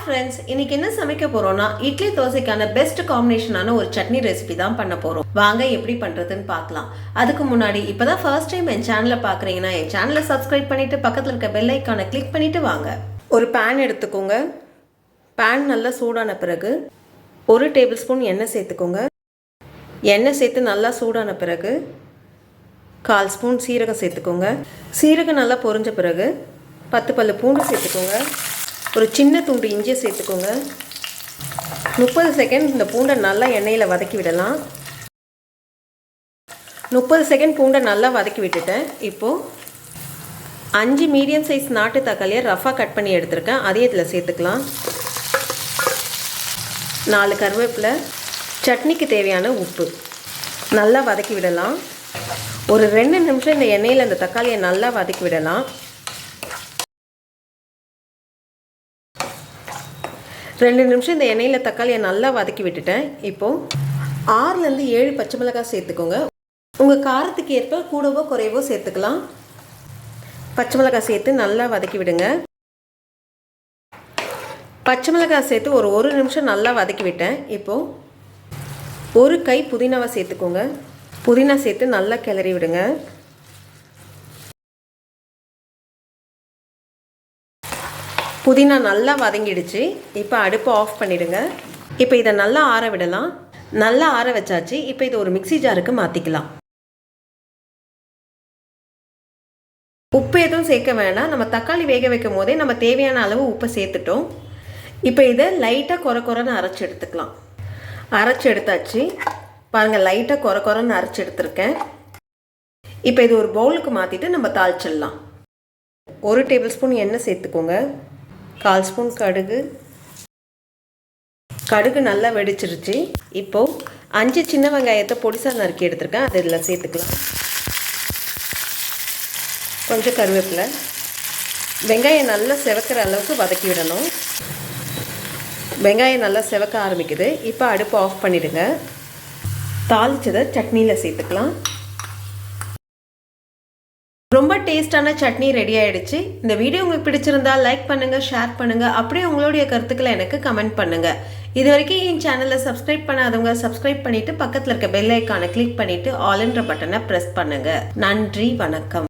friends, இன்னைக்கு என்ன சமைக்க போறோம்னா இட்லி தோசைக்கான பெஸ்ட் காம்பினேஷனான ஒரு சட்னி ரெசிபி தான் பண்ண போறோம். வாங்க எப்படி பண்றதுன்னு பார்க்கலாம். அதுக்கு முன்னாடி இப்பதான் ஃபர்ஸ்ட் டைம் என் சேனலை பார்க்குறீங்கன்னா என் சேனலை சப்ஸ்கிரைப் பண்ணிட்டு பக்கத்தில் இருக்க பெல் ஐக்கானை கிளிக் பண்ணிட்டு வாங்க. ஒரு பேன் எடுத்துக்கோங்க. பேன் நல்லா சூடான பிறகு 1 டேபிள் ஸ்பூன் எண்ணெய் சேர்த்துக்கோங்க. எண்ணெய் சேர்த்து நல்லா சூடான பிறகு 1/4 ஸ்பூன் சீரகம் சேர்த்துக்கோங்க. சீரகம் நல்லா பொரிஞ்ச பிறகு 10 பல்லு பூண்டு சேர்த்துக்கோங்க. ஒரு சின்ன துண்டு இஞ்சி சேர்த்துக்கோங்க. 30 செகண்ட் இந்த பூண்டை நல்லா எண்ணெயில் வதக்கி விடலாம். 30 செகண்ட் பூண்டை நல்லா வதக்கி விட்டுட்டேன். இப்போது 5 மீடியம் சைஸ் நாட்டு தக்காளியை ரஃபாக கட் பண்ணி எடுத்துருக்கேன். அதையும் இதில் சேர்த்துக்கலாம். 4 கருவேப்பிலை, சட்னிக்கு தேவையான உப்பு நல்லா வதக்கி விடலாம். ஒரு 2 நிமிஷம் இந்த எண்ணெயில் இந்த தக்காளியை நல்லா வதக்கி விடலாம். 2 நிமிஷம் இந்த எண்ணெயில் தக்காளியை நல்லா வதக்கி விட்டுட்டேன். இப்போது 6லேருந்து 7 பச்சை மிளகாய் சேர்த்துக்கோங்க. உங்கள் காரத்துக்கு ஏற்ப கூடவோ குறைவோ சேர்த்துக்கலாம். பச்சை மிளகாய் சேர்த்து நல்லா வதக்கி விடுங்க. பச்சை மிளகாய் சேர்த்து ஒரு 1 நிமிஷம் நல்லா வதக்கி விட்டேன். இப்போது 1 கை புதினாவை சேர்த்துக்கோங்க. புதினா சேர்த்து நல்லா கிளறி விடுங்க. புதினா நல்லா வதங்கிடுச்சு. இப்போ அடுப்பை ஆஃப் பண்ணிவிடுங்க. இப்போ இதை நல்லா ஆற விடலாம். நல்லா ஆற வச்சாச்சு. இப்போ இது ஒரு மிக்ஸி ஜாருக்கு மாற்றிக்கலாம். உப்பு எதுவும் சேர்க்க வேணாம். நம்ம தக்காளி வேக வைக்கும் போதே நம்ம தேவையான அளவு உப்பை சேர்த்துட்டோம். இப்போ இதை லைட்டாக குறைன்னு அரைச்சி எடுத்துக்கலாம். அரைச்சி எடுத்தாச்சு. பாருங்கள், லைட்டாக குறைன்னு அரைச்சி எடுத்துருக்கேன். இப்போ இது ஒரு பவுலுக்கு மாற்றிட்டு நம்ம தாளிச்சிடலாம். 1 டேபிள் ஸ்பூன் எண்ணெய் சேர்த்துக்கோங்க. 1/4 ஸ்பூன் கடுகு நல்லா வெடிச்சிருச்சு. இப்போது 5 சின்ன வெங்காயத்தை பொடிசாக நறுக்கி எடுத்துருக்கேன். அதை இதில் சேர்த்துக்கலாம். கொஞ்சம் கருவேப்பிலை. வெங்காயம் நல்லா செவக்கிற அளவுக்கு வதக்கி விடணும். வெங்காயம் நல்லா செவக்க ஆரம்பிக்குது. இப்போ அடுப்பை ஆஃப் பண்ணிவிடுங்க. தாளிச்சதை சட்னியில் சேர்த்துக்கலாம். ரொம்ப டேஸ்டான சட்னி ரெடி ஆகிடுச்சு. இந்த வீடியோ உங்களுக்கு பிடிச்சிருந்தா லைக் பண்ணுங்கள், ஷேர் பண்ணுங்கள். அப்படியே உங்களுடைய கருத்துக்களை எனக்கு கமெண்ட் பண்ணுங்கள். இது வரைக்கும் என் சேனலை சப்ஸ்கிரைப் பண்ணாதவங்க சப்ஸ்கிரைப் பண்ணிவிட்டு பக்கத்தில் இருக்க பெல் ஐக்கானை கிளிக் பண்ணிவிட்டு ஆல்ன்ற பட்டனை ப்ரெஸ் பண்ணுங்கள். நன்றி, வணக்கம்.